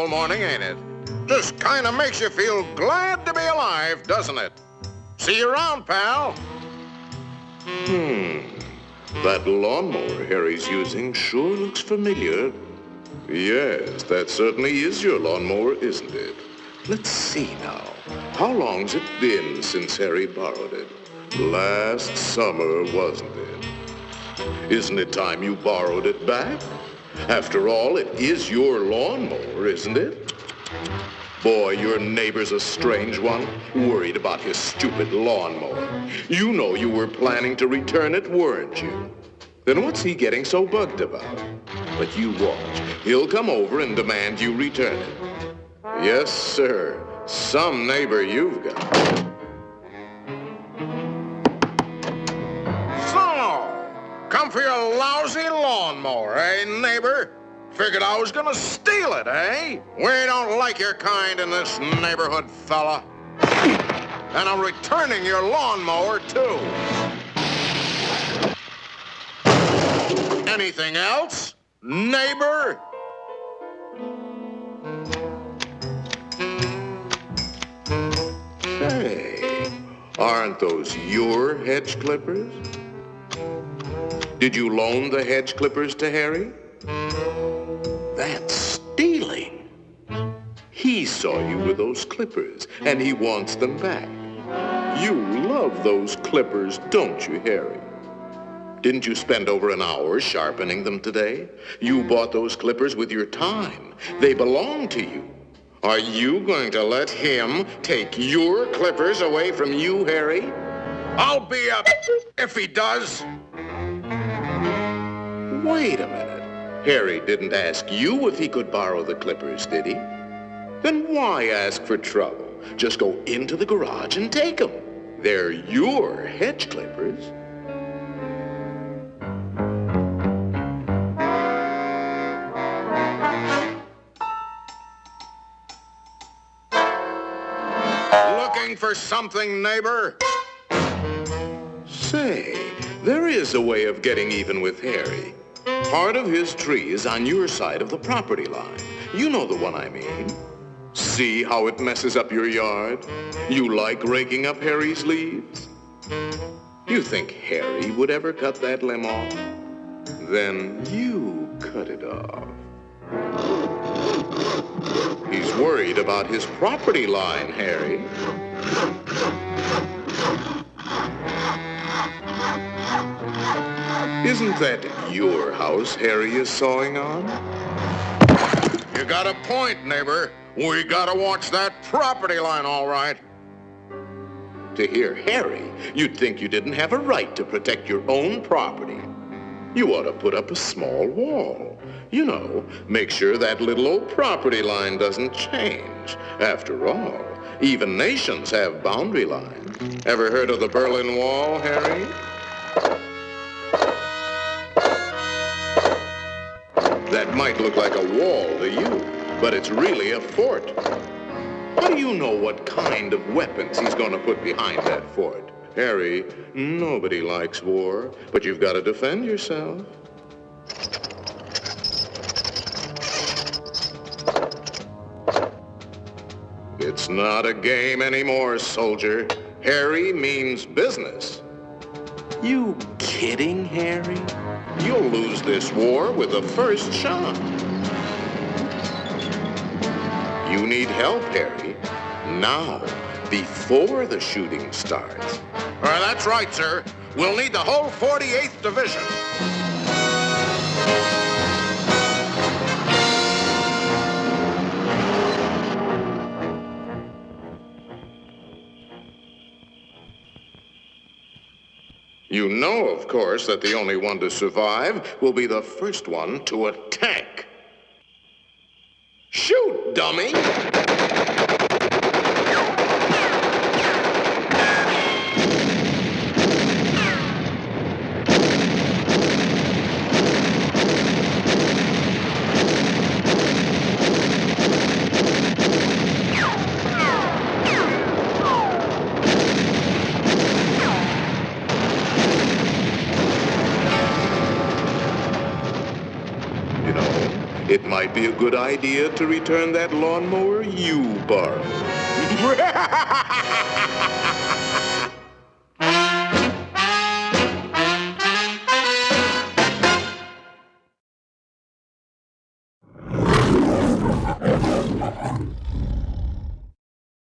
beautiful morning, ain't it? Just kind of makes you feel glad to be alive, doesn't it? See you around, pal. That lawnmower Harry's using sure looks familiar. Yes, that certainly is your lawnmower, isn't it? Let's see now. How long's it been since Harry borrowed it? Last summer, wasn't it? Isn't it time you borrowed it back? After all, it is your lawnmower, isn't it? Boy, your neighbor's a strange one, worried about his stupid lawnmower. You know you were planning to return it, weren't you? Then what's he getting so bugged about? But you watch. He'll come over and demand you return it. Yes, sir. Some neighbor you've got. So, come for your lousy lawnmower, eh, neighbor? Figured I was gonna steal it, eh? We don't like your kind in this neighborhood, fella. And I'm returning your lawnmower, too. Anything else, neighbor? Say, aren't those your hedge clippers? Did you loan the hedge clippers to Harry? That's stealing. He saw you with those clippers, and he wants them back. You love those clippers, don't you, Harry? Didn't you spend over an hour sharpening them today? You bought those clippers with your time. They belong to you. Are you going to let him take your clippers away from you, Harry? I'll be up if he does. Wait a minute. Harry didn't ask you if he could borrow the clippers, did he? Then why ask for trouble? Just go into the garage and take them. They're your hedge clippers. Looking for something, neighbor? Say, there is a way of getting even with Harry. Part of his tree is on your side of the property line. You know the one I mean. See how it messes up your yard? You like raking up Harry's leaves? You think Harry would ever cut that limb off? Then you cut it off. He's worried about his property line, Harry. Isn't that your house Harry is sawing on? You got a point, neighbor. We gotta watch that property line, all right. To hear Harry, you'd think you didn't have a right to protect your own property. You ought to put up a small wall. You know, make sure that little old property line doesn't change. After all, even nations have boundary lines. Ever heard of the Berlin Wall, Harry? That might look like a wall to you, but it's really a fort. How do you know what kind of weapons he's going to put behind that fort? Harry, nobody likes war, but you've got to defend yourself. It's not a game anymore, soldier. Harry means business. You kidding, Harry? You'll lose this war with the first shot. You need help, Harry. Now, before the shooting starts. That's right, sir. We'll need the whole 48th Division. You know, of course, that the only one to survive will be the first one to attack. Shoot, dummy! it might be a good idea to return that lawnmower you borrowed.